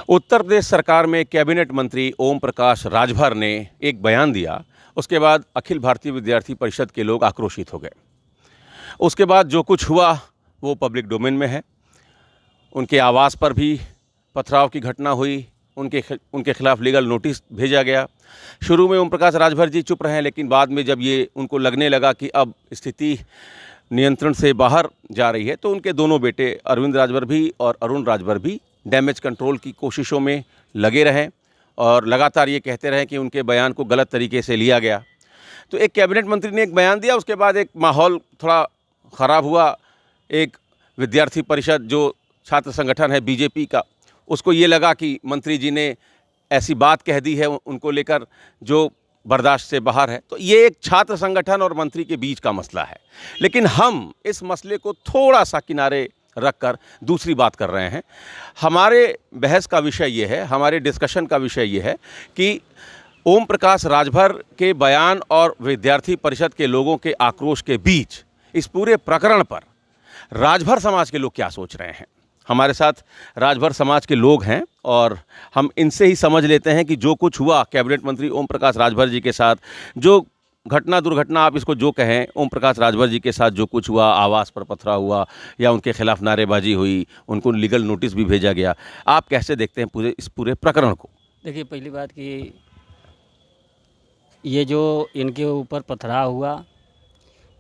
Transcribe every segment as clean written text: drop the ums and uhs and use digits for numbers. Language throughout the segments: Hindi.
उत्तर प्रदेश सरकार में कैबिनेट मंत्री ओम प्रकाश राजभर ने एक बयान दिया। उसके बाद अखिल भारतीय विद्यार्थी परिषद के लोग आक्रोशित हो गए। उसके बाद जो कुछ हुआ वो पब्लिक डोमेन में है। उनके आवास पर भी पथराव की घटना हुई, उनके खिलाफ लीगल नोटिस भेजा गया। शुरू में ओम प्रकाश राजभर जी चुप रहे, लेकिन बाद में जब ये उनको लगने लगा कि अब स्थिति नियंत्रण से बाहर जा रही है, तो उनके दोनों बेटे अरविंद राजभर भी और अरुण राजभर भी डैमेज कंट्रोल की कोशिशों में लगे रहे और लगातार ये कहते रहे कि उनके बयान को गलत तरीके से लिया गया। तो एक कैबिनेट मंत्री ने एक बयान दिया, उसके बाद एक माहौल थोड़ा ख़राब हुआ। एक विद्यार्थी परिषद जो छात्र संगठन है बीजेपी का, उसको ये लगा कि मंत्री जी ने ऐसी बात कह दी है उनको लेकर जो बर्दाश्त से बाहर है। तो ये एक छात्र संगठन और मंत्री के बीच का मसला है, लेकिन हम इस मसले को थोड़ा सा किनारे रखकर दूसरी बात कर रहे हैं। हमारे बहस का विषय ये है, हमारे डिस्कशन का विषय ये है कि ओम प्रकाश राजभर के बयान और विद्यार्थी परिषद के लोगों के आक्रोश के बीच इस पूरे प्रकरण पर राजभर समाज के लोग क्या सोच रहे हैं। हमारे साथ राजभर समाज के लोग हैं और हम इनसे ही समझ लेते हैं कि जो कुछ हुआ कैबिनेट मंत्री ओम प्रकाश राजभर जी के साथ, जो घटना दुर्घटना आप इसको जो कहें, ओम प्रकाश राजभर जी के साथ जो कुछ हुआ, आवास पर पथराव हुआ या उनके खिलाफ नारेबाजी हुई, उनको लीगल नोटिस भी भेजा गया, आप कैसे देखते हैं इस पूरे प्रकरण को? देखिए, पहली बात कि ये जो इनके ऊपर पथराव हुआ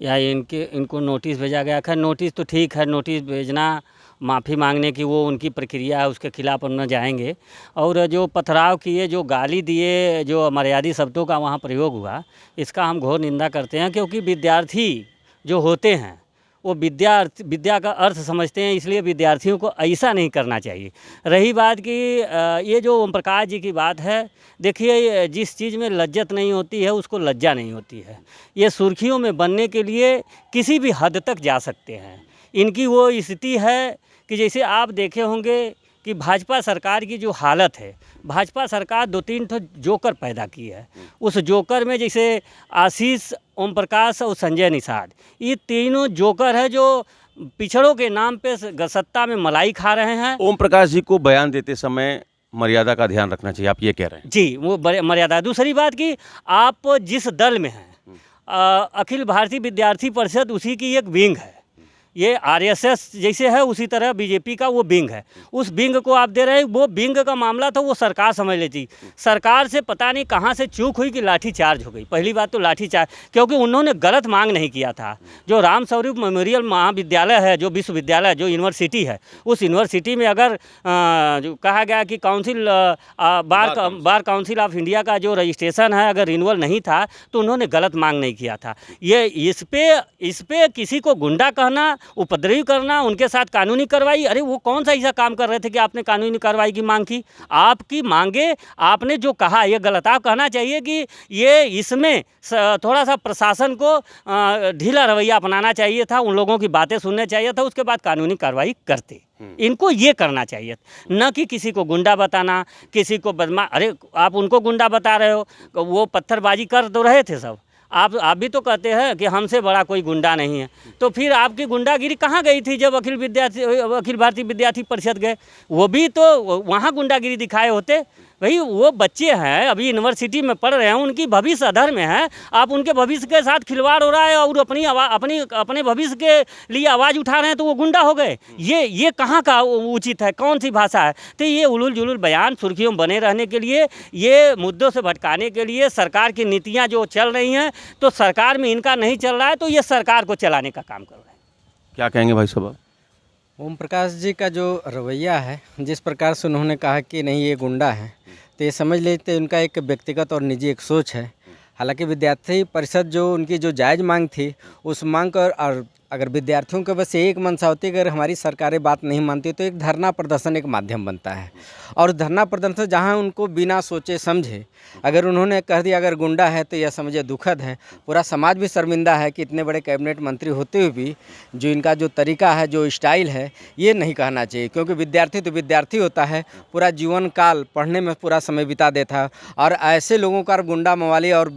या इनको नोटिस भेजा गया, खैर नोटिस तो ठीक है, नोटिस भेजना, माफ़ी मांगने की वो उनकी प्रक्रिया है, उसके खिलाफ हम न जाएंगे। और जो पथराव किए, जो गाली दिए, जो अमर्यादित शब्दों का वहाँ प्रयोग हुआ, इसका हम घोर निंदा करते हैं, क्योंकि विद्यार्थी जो होते हैं वो विद्या का अर्थ समझते हैं, इसलिए विद्यार्थियों को ऐसा नहीं करना चाहिए। रही बात कि ये जो ओम प्रकाश जी की बात है, देखिए जिस चीज़ में लज्जत नहीं होती है उसको लज्जा नहीं होती है। ये सुर्खियों में बनने के लिए किसी भी हद तक जा सकते हैं। इनकी वो स्थिति है कि जैसे आप देखे होंगे कि भाजपा सरकार की जो हालत है, भाजपा सरकार 2-3 ठो जोकर पैदा की है। उस जोकर में जैसे आशीष, ओम प्रकाश और संजय निषाद, ये तीनों जोकर है जो पिछड़ों के नाम पे सत्ता में मलाई खा रहे हैं। ओम प्रकाश जी को बयान देते समय मर्यादा का ध्यान रखना चाहिए, आप ये कह रहे हैं? जी, वो मर्यादा। दूसरी बात कि आप जिस दल में हैं, अखिल भारतीय विद्यार्थी परिषद उसी की एक विंग है। ये आरएसएस जैसे है उसी तरह बीजेपी का वो विंग है। उस विंग को आप दे रहे हैं, वो विंग का मामला था, वो सरकार समझ लेती। सरकार से पता नहीं कहाँ से चूक हुई कि लाठी चार्ज हो गई। पहली बात तो लाठी चार्ज, क्योंकि उन्होंने गलत मांग नहीं किया था। जो राम स्वरूप मेमोरियल महाविद्यालय है, जो विश्वविद्यालय, जो यूनिवर्सिटी है, उस यूनिवर्सिटी में अगर जो कहा गया कि council bar council of India का जो रजिस्ट्रेशन है अगर रिन्यूअल नहीं था, तो उन्होंने गलत मांग नहीं किया था। ये इस पे किसी को गुंडा कहना, उपद्रवी करना, उनके साथ कानूनी कार्रवाई, अरे वो कौन सा ऐसा काम कर रहे थे कि आपने कानूनी कार्रवाई की मांग की? आपकी मांगे, आपने जो कहा ये गलत। आप कहना चाहिए कि ये इसमें थोड़ा सा प्रशासन को ढीला रवैया अपनाना चाहिए था, उन लोगों की बातें सुनने चाहिए था, उसके बाद कानूनी कार्रवाई करते। इनको ये करना चाहिए, न कि किसी को गुंडा बताना, किसी को बदमाश। अरे आप उनको गुंडा बता रहे हो, वो पत्थरबाजी कर तो रहे थे सब। आप भी तो कहते हैं कि हमसे बड़ा कोई गुंडा नहीं है, तो फिर आपकी गुंडागिरी कहाँ गई थी जब अखिल भारतीय विद्यार्थी परिषद गए? वो भी तो वहाँ गुंडागिरी दिखाए होते। भाई वो बच्चे हैं, अभी यूनिवर्सिटी में पढ़ रहे हैं, उनकी भविष्य अधर में है। आप उनके भविष्य के साथ खिलवाड़ हो रहा है और अपने भविष्य के लिए आवाज़ उठा रहे हैं, तो वो गुंडा हो गए। ये कहाँ का उचित है? कौन सी भाषा है? तो ये उलूल जुलूल बयान सुर्खियों में बने रहने के लिए, ये मुद्दों से भटकाने के लिए सरकार की नीतियाँ जो चल रही हैं, तो सरकार में इनका नहीं चल रहा है, तो ये सरकार को चलाने का काम कर रहे हैं। क्या कहेंगे भाई साहब? ओम प्रकाश जी का जो रवैया है, जिस प्रकार से उन्होंने कहा कि नहीं ये गुंडा है, तो ये समझ लेते उनका एक व्यक्तिगत और निजी एक सोच है। हालांकि विद्यार्थी परिषद जो उनकी जो जायज़ मांग थी, उस मांग को और अगर विद्यार्थियों के बस एक मंशा होती है, अगर हमारी सरकारें बात नहीं मानती तो एक धरना प्रदर्शन एक माध्यम बनता है। और धरना प्रदर्शन जहां उनको बिना सोचे समझे अगर उन्होंने कह दिया अगर गुंडा है, तो यह समझे दुखद है। पूरा समाज भी शर्मिंदा है कि इतने बड़े कैबिनेट मंत्री होते हुए भी जो इनका जो तरीका है, जो स्टाइल है, ये नहीं कहना चाहिए। क्योंकि विद्यार्थी तो विद्यार्थी होता है, पूरा जीवन काल पढ़ने में पूरा समय बिता देता है, और ऐसे लोगों का गुंडा मवाली और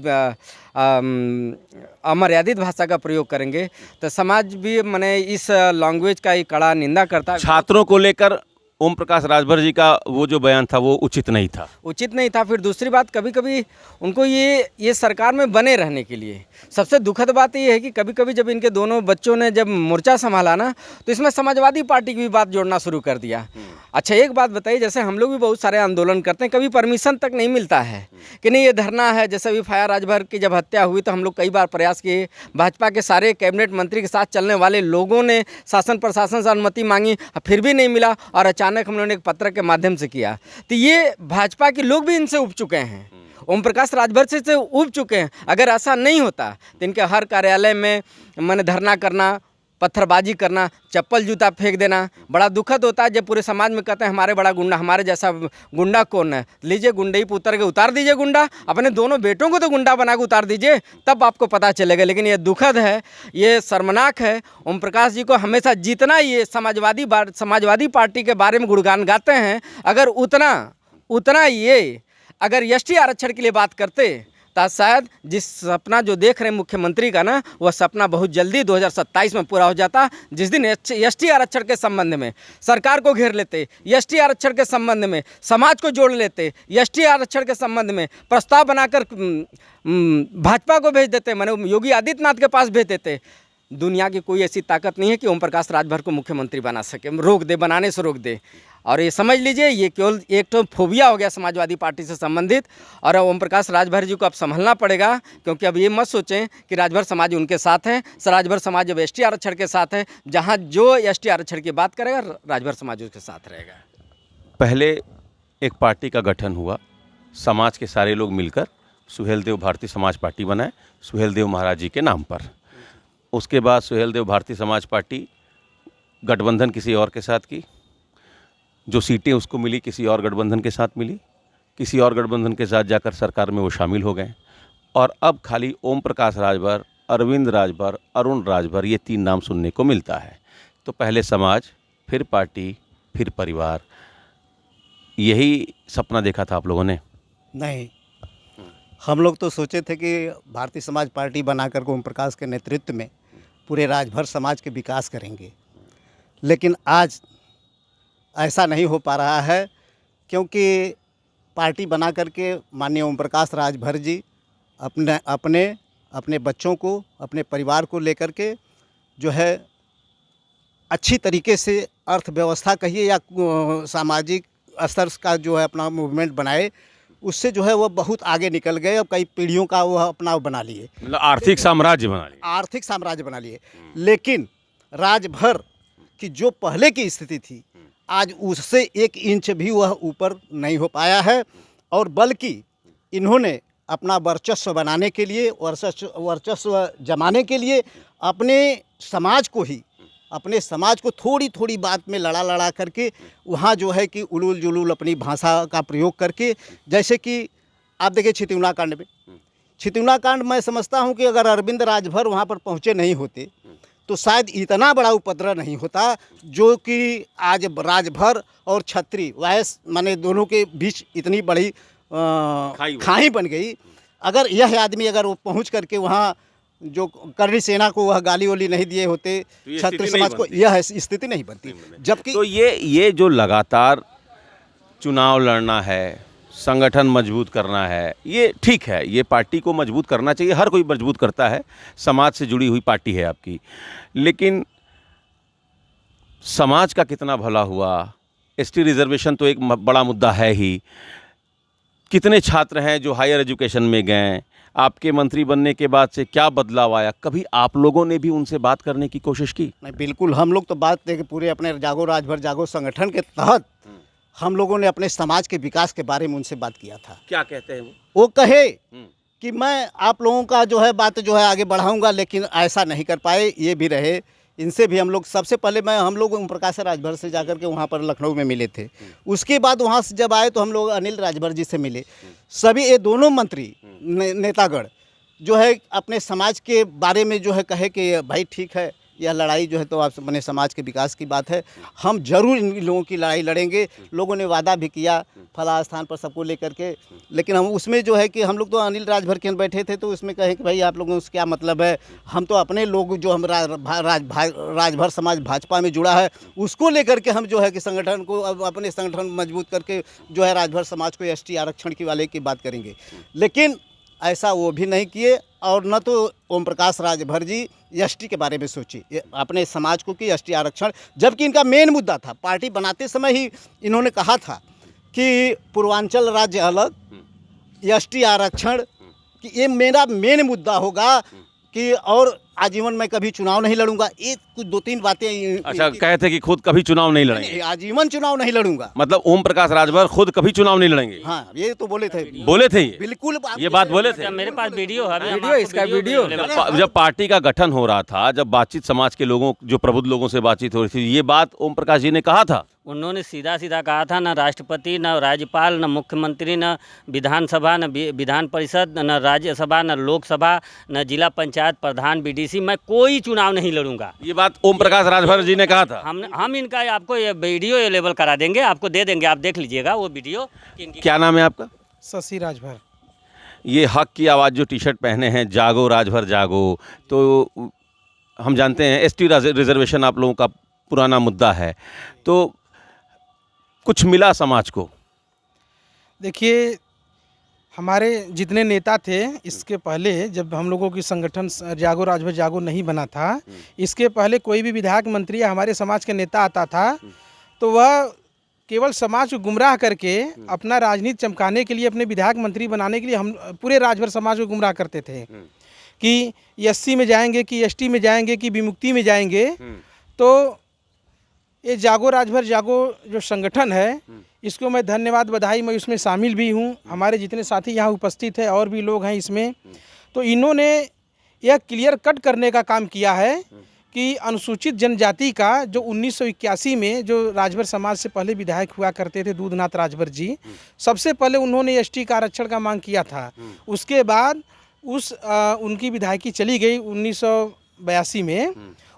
अमर्यादित भाषा का प्रयोग करेंगे तो समाज भी माने इस लैंग्वेज का ही कड़ा निंदा करता है। छात्रों को लेकर ओम प्रकाश राजभर जी का वो जो बयान था वो उचित नहीं था। उचित नहीं था। फिर दूसरी बात, कभी कभी उनको ये सरकार में बने रहने के लिए सबसे दुखद बात ये है कि कभी कभी जब इनके दोनों बच्चों ने जब मोर्चा संभाला ना, तो इसमें समाजवादी पार्टी की भी बात जोड़ना शुरू कर दिया। अच्छा, एक बात बताइए, जैसे हम लोग भी बहुत सारे आंदोलन करते हैं, कभी परमिशन तक नहीं मिलता है कि नहीं ये धरना है। जैसे अभी फाया राजभर की जब हत्या हुई तो हम लोग कई बार प्रयास किए, भाजपा के सारे कैबिनेट मंत्री के साथ चलने वाले लोगों ने शासन प्रशासन से अनुमति मांगी, फिर भी नहीं मिला, और अचानक हम लोगों ने एक पत्र के माध्यम से किया। तो ये भाजपा के लोग भी इनसे उब चुके हैं, ओम प्रकाश राजभर से उब चुके हैं। अगर ऐसा नहीं होता तो इनके हर कार्यालय में मैंने धरना करना, पत्थरबाजी करना, चप्पल जूता फेंक देना बड़ा दुखद होता है। जब पूरे समाज में कहते हैं हमारे बड़ा गुंडा, हमारे जैसा गुंडा कौन है। लीजिए गुंडई पे उतर के उतार दीजिए गुंडा, अपने दोनों बेटों को तो गुंडा बना के उतार दीजिए, तब आपको पता चलेगा। लेकिन ये दुखद है, ये शर्मनाक है। ओम प्रकाश जी को हमेशा जितना ये समाजवादी पार्टी के बारे में गुणगान गाते हैं, अगर उतना ये अगर एसटी आरक्षण के लिए बात करते तो शायद जिस सपना जो देख रहे हैं मुख्यमंत्री का ना, वह सपना बहुत जल्दी 2027 में पूरा हो जाता। जिस दिन एसटी आरक्षण के संबंध में सरकार को घेर लेते, एसटी आरक्षण के संबंध में समाज को जोड़ लेते, एसटी आरक्षण के संबंध में प्रस्ताव बनाकर भाजपा को भेज देते, माने योगी आदित्यनाथ के पास भेज देते। दुनिया की कोई ऐसी ताकत नहीं है कि ओम प्रकाश राजभर को मुख्यमंत्री बना सके, रोक दे, बनाने से रोक दे। और ये समझ लीजिए, ये केवल एक तो फोबिया हो गया समाजवादी पार्टी से संबंधित। और ओम प्रकाश राजभर जी को अब संभलना पड़ेगा, क्योंकि अब ये मत सोचें कि राजभर समाज उनके साथ है। राजभर समाज जब एसटी आरक्षण के साथ है, जहाँ जो एसटी आरक्षण की बात करेगा राजभर समाज उसके साथ रहेगा। पहले एक पार्टी का गठन हुआ, समाज के सारे लोग मिलकर सुहेलदेव भारती समाज पार्टी बनाए सुहेलदेव महाराज जी के नाम पर। उसके बाद सुहेलदेव भारती समाज पार्टी गठबंधन किसी और के साथ की, जो सीटें उसको मिली किसी और गठबंधन के साथ मिली, किसी और गठबंधन के साथ जाकर सरकार में वो शामिल हो गए। और अब खाली ओम प्रकाश राजभर, अरविंद राजभर, अरुण राजभर, ये 3 नाम सुनने को मिलता है। तो पहले समाज, फिर पार्टी, फिर परिवार, यही सपना देखा था आप लोगों ने? नहीं, हम लोग तो सोचे थे कि भारतीय समाज पार्टी बनाकर ओम प्रकाश के नेतृत्व में पूरे राजभर समाज के विकास करेंगे, लेकिन आज ऐसा नहीं हो पा रहा है, क्योंकि पार्टी बना करके माननीय ओम प्रकाश राजभर जी अपने बच्चों को, अपने परिवार को लेकर के जो है अच्छी तरीके से अर्थव्यवस्था कहिए या सामाजिक स्तर का जो है अपना मूवमेंट बनाए, उससे जो है वो बहुत आगे निकल गए। अब कई पीढ़ियों का वो अपना बना लिए, मतलब आर्थिक साम्राज्य बना लिए। लेकिन राजभर की जो पहले की स्थिति थी, आज उससे 1 इंच भी वह ऊपर नहीं हो पाया है। और बल्कि इन्होंने अपना वर्चस्व बनाने के लिए, वर्चस्व जमाने के लिए अपने समाज को थोड़ी बात में लड़ा करके वहाँ जो है कि उलूल जुलूल अपनी भाषा का प्रयोग करके, जैसे कि आप देखिए छितौना कांड में, छितौना कांड मैं समझता हूँ कि अगर अरविंद राजभर वहाँ पर पहुँचे नहीं होते तो शायद इतना बड़ा उपद्रव नहीं होता, जो कि आज राजभर और छत्री माने दोनों के बीच इतनी बड़ी खाई बन गई। अगर यह आदमी अगर वो पहुँच करके वहाँ जो करनी सेना को वह गाली वाली नहीं दिए होते, तो छत्र समाज को यह स्थिति नहीं बनती। जबकि तो ये जो लगातार चुनाव लड़ना है, संगठन मजबूत करना है, ये ठीक है, ये पार्टी को मजबूत करना चाहिए, हर कोई मजबूत करता है, समाज से जुड़ी हुई पार्टी है आपकी। लेकिन समाज का कितना भला हुआ? एसटी रिजर्वेशन तो एक बड़ा मुद्दा है ही। कितने छात्र हैं जो हायर एजुकेशन में गए? आपके मंत्री बनने के बाद से क्या बदलाव आया? कभी आप लोगों ने भी उनसे बात करने की कोशिश की? नहीं, बिल्कुल, हम लोग तो बात देखे पूरे अपने जागो राजभर जागो संगठन के तहत हम लोगों ने अपने समाज के विकास के बारे में उनसे बात किया था। क्या कहते हैं वो कहे कि मैं आप लोगों का जो है बात जो है आगे बढ़ाऊंगा, लेकिन ऐसा नहीं कर पाए। ये भी रहे, इनसे भी हम लोग सबसे पहले हम लोग ओम प्रकाश राजभर से जाकर के वहाँ पर लखनऊ में मिले थे। उसके बाद वहाँ से जब आए तो हम लोग अनिल राजभर जी से मिले। सभी ये दोनों मंत्री नेतागण जो है अपने समाज के बारे में जो है कहे कि भाई ठीक है, यह लड़ाई जो है तो आप अपने समाज के विकास की बात है। हम जरूर इन लोगों की लड़ाई लड़ेंगे। लोगों ने वादा भी किया फला स्थान पर सबको लेकर के, लेकिन हम उसमें जो है कि हम लोग तो अनिल राजभर के बैठे थे तो उसमें कहे कि भाई आप लोगों से क्या मतलब है, हम तो अपने लोग जो हम राजभर समाज भाजपा में जुड़ा है उसको लेकर के हम जो है कि संगठन को अपने संगठन मजबूत करके जो है राजभर समाज को एसटी आरक्षण की वाले की बात करेंगे। लेकिन ऐसा वो भी नहीं किए और न तो ओम प्रकाश राजभर जी एसटी के बारे में सोचे अपने समाज को कि एसटी आरक्षण, जबकि इनका मेन मुद्दा था। पार्टी बनाते समय ही इन्होंने कहा था कि पूर्वांचल राज्य अलग, एसटी आरक्षण कि ये मेरा मेन मुद्दा होगा कि और आजीवन मैं कभी चुनाव नहीं लड़ूंगा। ये कुछ 2-3 बातें। अच्छा, कहते कि खुद कभी चुनाव नहीं लड़ेंगे, आजीवन चुनाव नहीं लड़ूंगा। मतलब ओम प्रकाश राजभर खुद कभी चुनाव नहीं लड़ेंगे। हाँ, ये तो बोले थे ये बिल्कुल ये बात बोले थे। मेरे पास वीडियो है, अभी हम वीडियो, आपको इसका वीडियो वीडियो। दे देंगे। जब पार्टी का गठन हो रहा था, जब बातचीत समाज के लोगों, जो प्रबुद्ध लोगों से बातचीत हो रही थी, ये बात ओम प्रकाश जी ने कहा था। उन्होंने सीधा सीधा कहा था, न राष्ट्रपति, न राज्यपाल, न मुख्यमंत्री, न विधानसभा, न विधान परिषद, न राज्यसभा, न लोकसभा, न जिला पंचायत प्रधान, बीडीसी, मैं कोई चुनाव नहीं लड़ूंगा। ये बात ओम प्रकाश राजभर जी ने कहा था। हम इनका आपको ये वीडियो अवेलेबल करा देंगे, आपको दे देंगे, आप देख लीजिएगा वो वीडियो। क्या नाम है आपका? शशि राजभर। ये हक की आवाज़ जो टी शर्ट पहने हैं, जागो राजभर जागो, तो हम जानते हैं एसटी रिजर्वेशन आप लोगों का पुराना मुद्दा है, तो कुछ मिला समाज को? देखिए, हमारे जितने नेता थे इसके पहले, जब हम लोगों की संगठन जागो राजभर जागो नहीं बना था, इसके पहले कोई भी विधायक मंत्री या हमारे समाज के नेता आता था तो वह केवल समाज को गुमराह करके अपना राजनीति चमकाने के लिए, अपने विधायक मंत्री बनाने के लिए हम पूरे राजभर समाज को गुमराह करते थे कि एससी में जाएंगे, कि एसटी में जाएंगे, कि विमुक्ति में जाएंगे। तो ये जागो राजभर जागो जो संगठन है, इसको मैं धन्यवाद, बधाई, मैं उसमें शामिल भी हूँ। हमारे जितने साथी यहाँ उपस्थित हैं और भी लोग हैं इसमें, तो इन्होंने यह क्लियर कट करने का काम किया है कि अनुसूचित जनजाति का जो 1981 में जो राजभर समाज से पहले विधायक हुआ करते थे दूधनाथ राजभर जी, सबसे पहले उन्होंने एसटी का आरक्षण का मांग किया था। उसके बाद उनकी विधायकी चली गई 1982 में।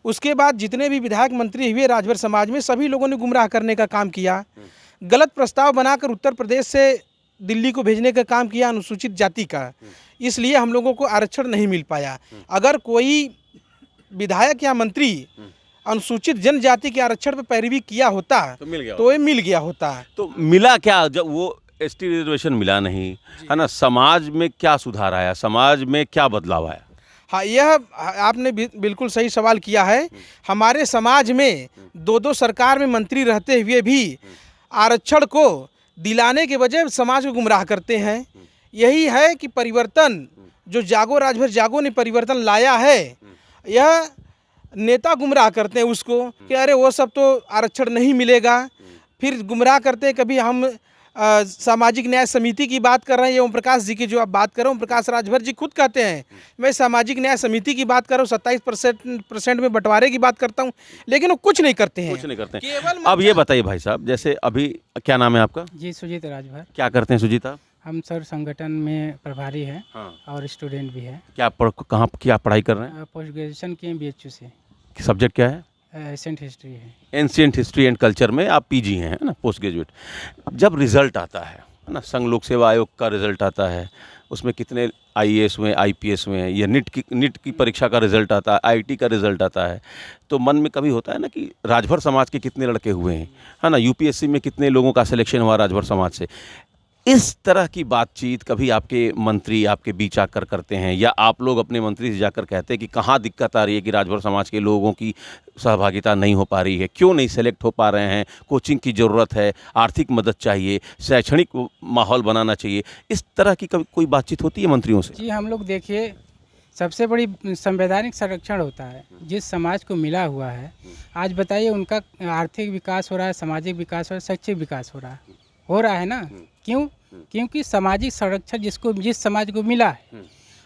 उसके बाद जितने भी विधायक मंत्री हुए राजभर समाज में, सभी लोगों ने गुमराह करने का काम किया, गलत प्रस्ताव बनाकर उत्तर प्रदेश से दिल्ली को भेजने का काम किया अनुसूचित जाति का। इसलिए हम लोगों को आरक्षण नहीं मिल पाया। अगर कोई विधायक या मंत्री अनुसूचित जनजाति के आरक्षण पर पैरवी किया होता तो ये मिल गया होता। तो मिला क्या जब वो एसटी रिजर्वेशन मिला नहीं, है ना? समाज में क्या सुधार आया, समाज में क्या बदलाव आया? हाँ, यह आपने बिल्कुल सही सवाल किया है। हमारे समाज में 2-2 सरकार में मंत्री रहते हुए भी आरक्षण को दिलाने के बजाय समाज को गुमराह करते हैं। यही है कि परिवर्तन जो जागो राजभर जागो ने परिवर्तन लाया है, यह नेता गुमराह करते हैं उसको कि अरे वो सब तो आरक्षण नहीं मिलेगा। फिर गुमराह करते हैं, कभी हम सामाजिक न्याय समिति की बात कर रहे हैं, ओम प्रकाश जी की जो आप बात कर रहे हो, ओम प्रकाश राजभर जी खुद कहते हैं मैं सामाजिक न्याय समिति की बात कर रहा हूँ, 27% में बंटवारे की बात करता हूँ, लेकिन वो कुछ नहीं करते हैं। कुछ नहीं करते हैं। अब ये बताइए भाई साहब, जैसे अभी क्या नाम है आपका? जी, सुजीत राजभर। क्या करते हैं सुजीत आप? हम सर संगठन में प्रभारी हैं। हाँ। और स्टूडेंट भी है। कहाँ क्या पढ़ाई कर रहे हैं? पोस्ट ग्रेजुएशन किए BHU से। सब्जेक्ट क्या है? एशियंट हिस्ट्री है। एंशिएंट हिस्ट्री एंड कल्चर में आप पीजी हैं, है ना, पोस्ट ग्रेजुएट। जब रिजल्ट आता है ना, संघ लोक सेवा आयोग का रिजल्ट आता है, उसमें कितने IAS हुए, IPS हुए हैं, या नीट की परीक्षा का रिजल्ट आता है, IIT का रिजल्ट आता है, तो मन में कभी होता है ना कि राजभर समाज के कितने लड़के हुए हैं, है ना, UPSC में कितने लोगों का सिलेक्शन हुआ राजभर समाज से। इस तरह की बातचीत कभी आपके मंत्री आपके बीच आकर करते हैं, या आप लोग अपने मंत्री से जाकर कहते हैं कि कहाँ दिक्कत आ रही है कि राजभर समाज के लोगों की सहभागिता नहीं हो पा रही है, क्यों नहीं सेलेक्ट हो पा रहे हैं, कोचिंग की ज़रूरत है, आर्थिक मदद चाहिए, शैक्षणिक माहौल बनाना चाहिए, इस तरह की कभी कोई बातचीत होती है मंत्रियों से? जी, हम लोग देखिए, सबसे बड़ी संवैधानिक संरक्षण होता है जिस समाज को मिला हुआ है। आज बताइए, उनका आर्थिक विकास हो रहा है, सामाजिक विकास हो रहा है, शैक्षिक विकास हो रहा है ना। क्यों? क्योंकि सामाजिक संरक्षण जिस समाज को मिला है,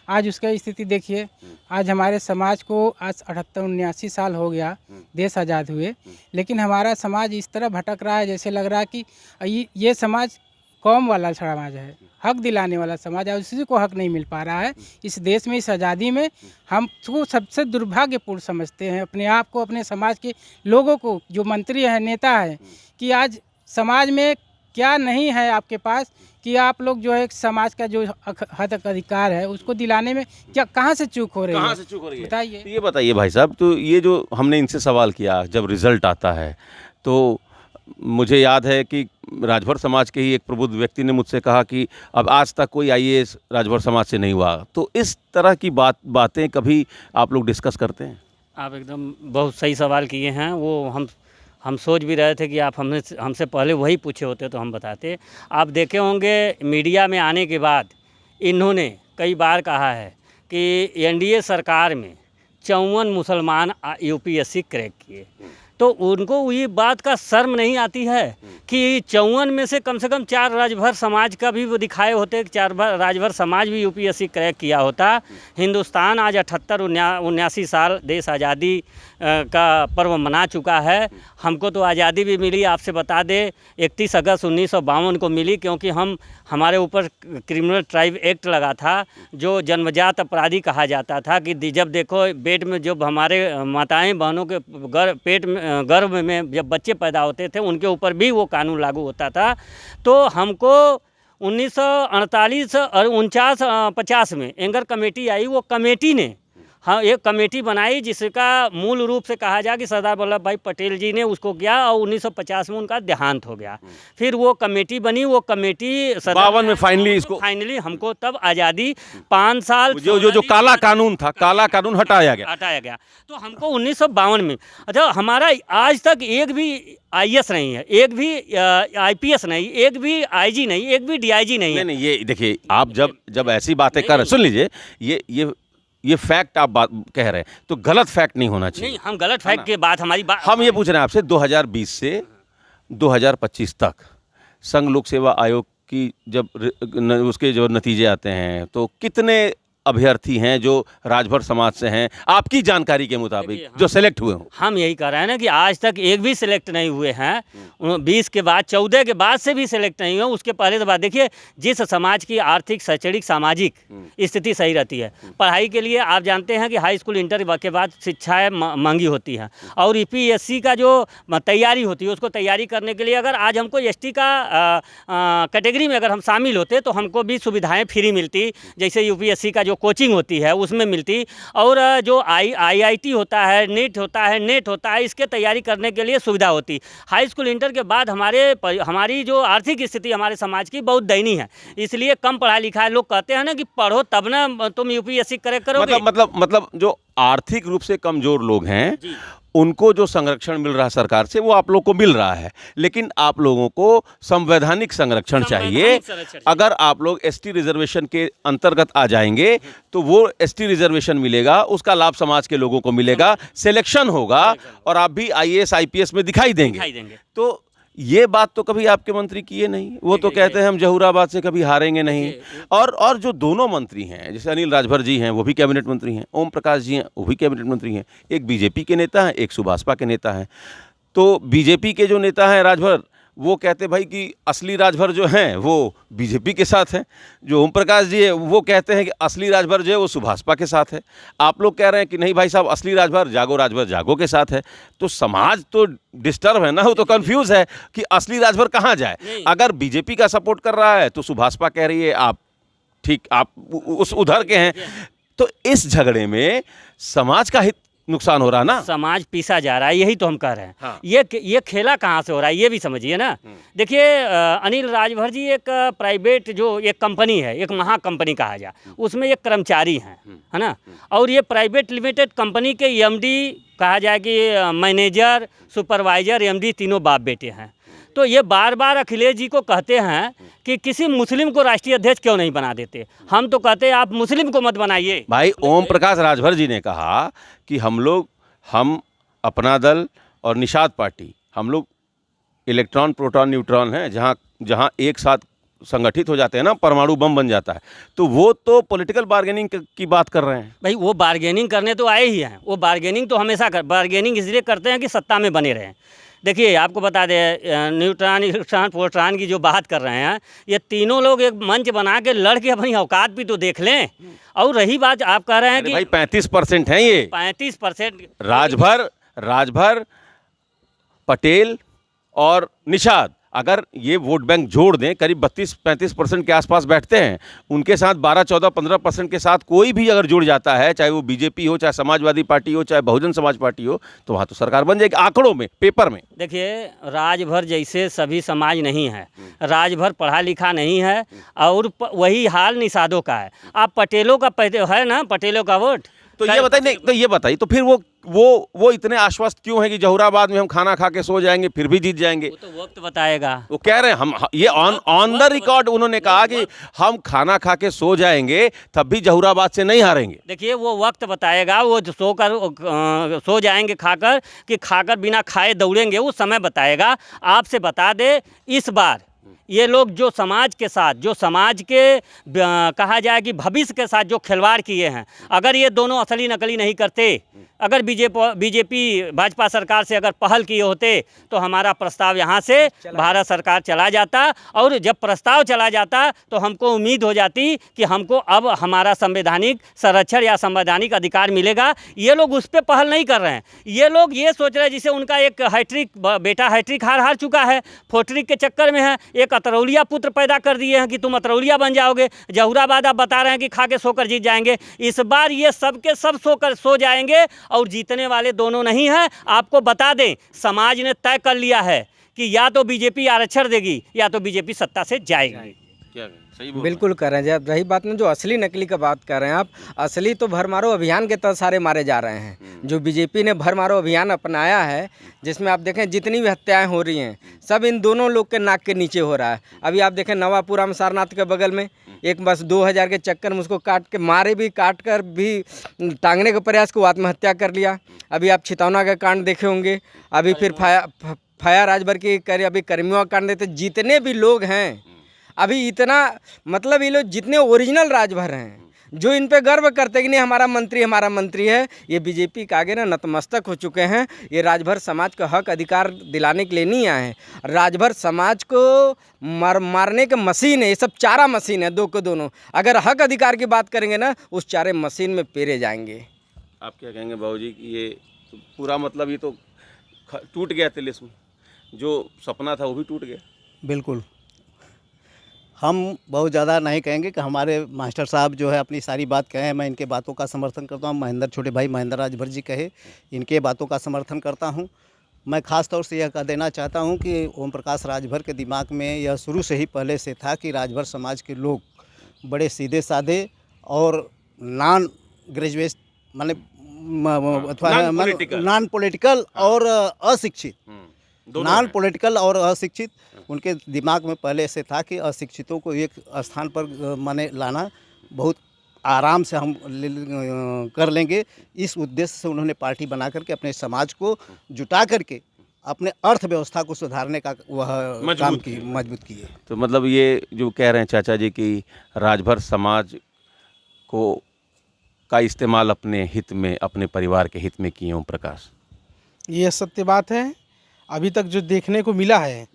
आज उसका स्थिति देखिए। आज हमारे समाज को आज 78-79 साल हो गया देश आज़ाद हुए, लेकिन हमारा समाज इस तरह भटक रहा है जैसे लग रहा है कि ये समाज कौम वाला समाज है, हक दिलाने वाला समाज है, उसी को हक नहीं मिल पा रहा है इस देश में, इस आज़ादी में। हम को सबसे दुर्भाग्यपूर्ण समझते हैं अपने आप को, अपने समाज के लोगों को, जो मंत्री हैं, नेता हैं, कि आज समाज में क्या नहीं है आपके पास कि आप लोग जो है समाज का जो हक अधिकार है उसको दिलाने में क्या कहाँ से चूक हो रही है? कहाँ से चूक हो रही है? बताइए। तो ये बताइए भाई साहब, तो ये जो हमने इनसे सवाल किया, जब रिजल्ट आता है तो मुझे याद है कि राजभर समाज के ही एक प्रबुद्ध व्यक्ति ने मुझसे कहा कि अब आज तक कोई आईएएस राजभर समाज से नहीं हुआ। तो इस तरह की बातें कभी आप लोग डिस्कस करते हैं? आप एकदम बहुत सही सवाल किए हैं। वो हम सोच भी रहे थे कि आप हमसे पहले वही पूछे होते तो हम बताते। आप देखे होंगे मीडिया में आने के बाद इन्होंने कई बार कहा है कि एनडीए सरकार में 54 मुसलमान यूपीएससी क्रैक किए, तो उनको ये बात का शर्म नहीं आती है कि 54 में से कम 4 राजभर समाज का भी वो दिखाए होते, 4 राजभर समाज भी यूपीएससी क्रैक किया होता। हिंदुस्तान आज 78-79 साल देश आज़ादी का पर्व मना चुका है। हमको तो आज़ादी भी मिली, आपसे बता दे, 31 अगस्त 1952 को मिली, क्योंकि हमारे ऊपर क्रिमिनल ट्राइब एक्ट लगा था, जो जन्मजात अपराधी कहा जाता था कि जब देखो पेट में जब हमारे माताएं बहनों के पेट में गर्भ में जब बच्चे पैदा होते थे उनके ऊपर भी वो कानून लागू होता था। तो हमको 1948 और 49-50 में एंगर कमेटी आई। वो कमेटी ने एक कमेटी बनाई जिसका मूल रूप से कहा जाए कि सरदार वल्लभ भाई पटेल जी ने उसको किया, और 1950 में उनका देहांत हो गया। फिर वो कमेटी बनी, वो कमेटी 52 में फाइनली हमको तब आज़ादी 5 साल जो काला कानून था, काला कानून हटाया गया। तो हमको 1952 में, अच्छा, हमारा आज तक एक भी आईएएस नहीं है, एक भी आईपीएस नहीं, एक भी आईजी नहीं, एक भी डीआईजी नहीं है। नहीं, ये देखिए, आप जब ऐसी बातें कर रहे, सुन लीजिए, ये फैक्ट आप बात कह रहे हैं, तो गलत फैक्ट नहीं होना चाहिए। नहीं, हम गलत फैक्ट के बात हमारी बात हम ये पूछ रहे हैं आपसे, 2020 से 2025 तक संघ लोक सेवा आयोग की जब उसके जो नतीजे आते हैं, तो कितने अभ्यर्थी हैं जो राजभर समाज से हैं आपकी जानकारी के मुताबिक जो सेलेक्ट हुए हों? हम यही कह रहे हैं ना कि आज तक एक भी सिलेक्ट नहीं हुए हैं। 20 के बाद, 14 के बाद से भी सिलेक्ट नहीं हुए। उसके पहले से बात देखिए, जिस समाज की आर्थिक, शैक्षणिक, सामाजिक स्थिति सही रहती है, पढ़ाई के लिए आप जानते हैं कि हाई स्कूल, इंटर के बाद शिक्षाएँ महंगी होती हैं, और यूपीएससी का जो तैयारी होती है उसको तैयारी करने के लिए अगर आज हमको एसटी का कैटेगरी में अगर हम शामिल होते तो हमको भी सुविधाएँ फ्री मिलती, जैसे यूपीएससी का कोचिंग होती है उसमें मिलती, और जो आईआईटी होता है, नेट होता है, इसके तैयारी करने के लिए सुविधा होती। हाई स्कूल, इंटर के बाद हमारी जो आर्थिक स्थिति हमारे समाज की बहुत दयनीय है, इसलिए कम पढ़ा लिखा है। लोग कहते हैं ना कि पढ़ो तब ना तुम यूपीएससी क्रैक करोगे। मतलब जो आर्थिक रूप से कमजोर लोग हैं उनको जो संरक्षण मिल रहा है सरकार से, वो आप लोग को मिल रहा है, लेकिन आप लोगों को संवैधानिक संरक्षण चाहिए। अगर आप लोग एसटी रिजर्वेशन के अंतर्गत आ जाएंगे तो वो एसटी रिजर्वेशन मिलेगा, उसका लाभ समाज के लोगों को मिलेगा, सिलेक्शन होगा और आप भी आईएएस आईपीएस में दिखाई देंगे। तो ये बात तो कभी आपके मंत्री किए नहीं। वो तो कहते हैं हम जहूराबाद से कभी हारेंगे नहीं। और जो दोनों मंत्री हैं, जैसे अनिल राजभर जी हैं, वो भी कैबिनेट मंत्री हैं, ओम प्रकाश जी हैं, वो भी कैबिनेट मंत्री हैं, एक बीजेपी के नेता हैं, एक सुभाषपा के नेता हैं। तो बीजेपी के जो नेता हैं राजभर, वो कहते भाई कि असली राजभर जो हैं वो बीजेपी के साथ हैं। जो ओम प्रकाश जी है वो कहते हैं कि असली राजभर जो है वो सुभाषपा के साथ है। आप लोग कह रहे हैं कि नहीं भाई साहब, असली राजभर जागो के साथ है। तो समाज तो डिस्टर्ब है ना, वो तो कंफ्यूज है कि असली राजभर कहाँ जाए। अगर बीजेपी का सपोर्ट कर रहा है तो सुभाषपा कह रही है आप ठीक, आप उस उधर के हैं। तो इस झगड़े में समाज का हित नुकसान हो रहा ना, समाज पीसा जा रहा है, यही तो हम कह रहे हैं। हाँ। ये खेला कहाँ से हो रहा है ये भी समझिए ना। देखिए, अनिल राजभर जी एक प्राइवेट जो एक कंपनी है, एक महा कंपनी कहा जाए, उसमें एक कर्मचारी हैं, है ना, और ये प्राइवेट लिमिटेड कंपनी के एमडी कहा जाए कि मैनेजर, सुपरवाइजर, एमडी तीनों बाप बेटे हैं। तो ये बार बार अखिलेश जी को कहते हैं कि किसी मुस्लिम को राष्ट्रीय अध्यक्ष क्यों नहीं बना देते। हम तो कहते हैं आप मुस्लिम को मत बनाइए। भाई ओम प्रकाश राजभर जी ने कहा कि हम अपना दल और निषाद पार्टी, हम लोग इलेक्ट्रॉन, प्रोटॉन, न्यूट्रॉन हैं, जहाँ एक साथ संगठित हो जाते हैं ना, परमाणु बम बन जाता है। तो वो तो पॉलिटिकल बार्गेनिंग की बात कर रहे हैं। भाई वो बार्गेनिंग करने तो आए ही हैं। वो बार्गेनिंग तो हमेशा बार्गेनिंग इसलिए करते हैं कि सत्ता में बने रहें। देखिए आपको बता दें, न्यूट्रॉन इलेक्ट्रॉन प्रोटॉन की जो बात कर रहे हैं, ये तीनों लोग एक मंच बना के लड़ के अपनी औकात भी तो देख लें। और रही बात, आप कह रहे हैं अरे कि भाई 35% हैं ये। 35% राजभर, पटेल और निषाद अगर ये वोट बैंक जोड़ दें, करीब 32-35% के आसपास बैठते हैं। उनके साथ 12-14-15% के साथ कोई भी अगर जुड़ जाता है, चाहे वो बीजेपी हो, चाहे समाजवादी पार्टी हो, चाहे बहुजन समाज पार्टी हो, तो वहाँ तो सरकार बन जाएगी आंकड़ों में, पेपर में। देखिए, राजभर जैसे सभी समाज नहीं है, राजभर पढ़ा लिखा नहीं है, और वही हाल निषादों का है। आप पटेलों का है ना, पटेलों का वोट तो ये बताइए, नहीं तो ये बताइए, तो फिर वो इतने आश्वस्त क्यों है कि जहुराबाद में हम खाना खा के सो जाएंगे फिर भी जीत जाएंगे? वो तो वक्त बताएगा। वो कह रहे हैं हम, ये ऑन द रिकॉर्ड उन्होंने कहा कि हम खाना खा के सो जाएंगे तब भी जहुराबाद से नहीं हारेंगे। देखिए, वो वक्त बताएगा, वो सो जाएंगे खाकर कि खाकर बिना खाए दौड़ेंगे, वो समय बताएगा। आपसे बता दे, इस बार ये लोग जो समाज के साथ, जो समाज के कहा जाए कि भविष्य के साथ जो खिलवाड़ किए हैं, अगर ये दोनों असली नकली नहीं करते, अगर बीजेपी भाजपा सरकार से अगर पहल किए होते, तो हमारा प्रस्ताव यहाँ से भारत सरकार चला जाता। और जब प्रस्ताव चला जाता तो हमको उम्मीद हो जाती कि हमको अब हमारा संवैधानिक संरक्षण या संवैधानिक अधिकार मिलेगा। ये लोग उस पर पहल नहीं कर रहे हैं। ये लोग ये सोच रहे हैं, जिसे उनका एक बेटा हैट्रिक हार चुका है, फोट्रिक के चक्कर में है, एक अतरौलिया पुत्र पैदा कर दिए हैं कि तुम अतरौलिया बन जाओगे। जहुराबाद आप बता रहे हैं कि खा के सोकर जीत जाएंगे। इस बार ये सब के सब सो जाएंगे और जीतने वाले दोनों नहीं हैं। आपको बता दें, समाज ने तय कर लिया है कि या तो बीजेपी आरक्षण देगी या तो बीजेपी सत्ता से जाएगी। क्या सही बोल बिल्कुल कर रहे हैं। जब रही बात में जो असली नकली का बात कर रहे हैं आप, असली तो भरमारो अभियान के तहत सारे मारे जा रहे हैं। जो बीजेपी ने भरमारो अभियान अपनाया है, जिसमें आप देखें जितनी भी हत्याएं हो रही हैं, सब इन दोनों लोग के नाक के नीचे हो रहा है। अभी आप देखें नवापुरा में सारनाथ के बगल में एक बस 2000 के चक्कर में उसको काट कर भी टांगने का प्रयास को आत्महत्या कर लिया। अभी आप छितौना का कांड देखे होंगे, अभी फिर फाया राजभर की अभी कर्मियों का कांड देते। जितने भी लोग हैं अभी, इतना मतलब ये लोग जितने ओरिजिनल राजभर हैं, जो इन पे गर्व करते कि नहीं हमारा मंत्री है, ये बीजेपी के आगे ना नतमस्तक हो चुके हैं। ये राजभर समाज का हक अधिकार दिलाने के लिए नहीं आए हैं। राजभर समाज को मारने के मशीन है, ये सब चारा मशीन है, दो को दोनों। अगर हक अधिकार की बात करेंगे ना, उस चारे मशीन में पेरे जाएंगे। आप क्या कहेंगे बाबूजी कि ये पूरा मतलब ये तो टूट गया तिलिस्म, जो सपना था वो भी टूट गया? बिल्कुल, हम बहुत ज़्यादा नहीं कहेंगे कि हमारे मास्टर साहब जो है अपनी सारी बात कहे हैं। मैं इनके बातों का समर्थन करता हूँ। छोटे भाई महेंद्र राजभर जी कहे, इनके बातों का समर्थन करता हूँ। मैं ख़ास तौर से यह कह देना चाहता हूँ कि ओम प्रकाश राजभर के दिमाग में यह शुरू से ही पहले से था कि राजभर समाज के लोग बड़े सीधे साधे और नॉन ग्रेजुएट माने नॉन पॉलिटिकल और अशिक्षित, नॉन पॉलिटिकल और अशिक्षित, उनके दिमाग में पहले से था कि अशिक्षितों को एक स्थान पर माने लाना बहुत आराम से हम कर लेंगे। इस उद्देश्य से उन्होंने पार्टी बना करके अपने समाज को जुटा करके अपने अर्थव्यवस्था को सुधारने का वह काम की मजबूत किए। तो मतलब ये जो कह रहे हैं चाचा जी कि राजभर समाज को का इस्तेमाल अपने हित में, अपने परिवार के हित में किए ओम प्रकाश, ये सत्य बात है। अभी तक जो देखने को मिला है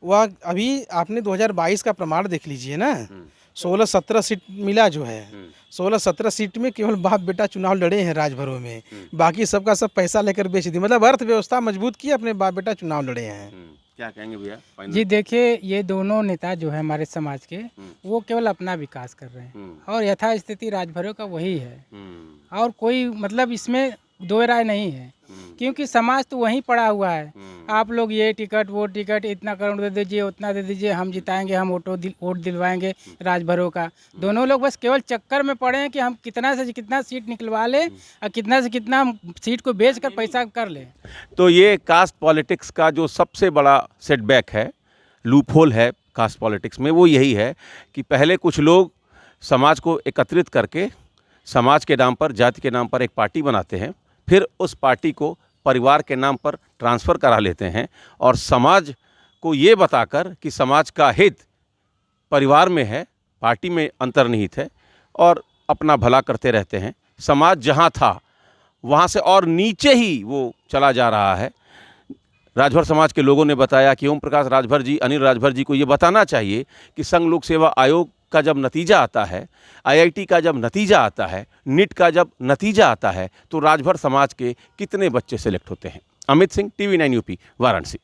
वह, अभी आपने 2022 का प्रमाण देख लीजिए ना, 16-17 सीट मिला जो है। 16-17 सीट में केवल बाप बेटा चुनाव लड़े हैं राजभरों में, बाकी सबका सब पैसा लेकर बेच दी। मतलब अर्थव्यवस्था मजबूत की, अपने बाप बेटा चुनाव लड़े हैं। क्या कहेंगे भैया? जी देखिए, ये दोनों नेता जो है हमारे समाज के, वो केवल अपना विकास कर रहे हैं और यथा स्थिति राजभरों का वही है। और कोई मतलब इसमें दो राय नहीं है, क्योंकि समाज तो वहीं पड़ा हुआ है। आप लोग ये टिकट वो टिकट, इतना करोड़ दे दीजिए, उतना दे दीजिए, हम जिताएंगे, हम वोट दिलवाएंगे राजभरों का। दोनों लोग बस केवल चक्कर में पड़े हैं कि हम कितना से कितना सीट निकलवा लें और कितना से कितना सीट को बेच कर पैसा कर लें। तो ये कास्ट पॉलिटिक्स का जो सबसे बड़ा सेटबैक है, लूपहोल है कास्ट पॉलिटिक्स में, वो यही है कि पहले कुछ लोग समाज को एकत्रित करके समाज के नाम पर, जाति के नाम पर एक पार्टी बनाते हैं, फिर उस पार्टी को परिवार के नाम पर ट्रांसफ़र करा लेते हैं और समाज को ये बताकर कि समाज का हित परिवार में है, पार्टी में अंतर्निहित है, और अपना भला करते रहते हैं। समाज जहाँ था वहाँ से और नीचे ही वो चला जा रहा है। राजभर समाज के लोगों ने बताया कि ओम प्रकाश राजभर जी, अनिल राजभर जी को ये बताना चाहिए कि संघ लोक सेवा आयोग का जब नतीजा आता है, आईआईटी का जब नतीजा आता है, नीट का जब नतीजा आता है, तो राजभर समाज के कितने बच्चे सेलेक्ट होते हैं। Amit Singh, TV9 UP, Varanasi.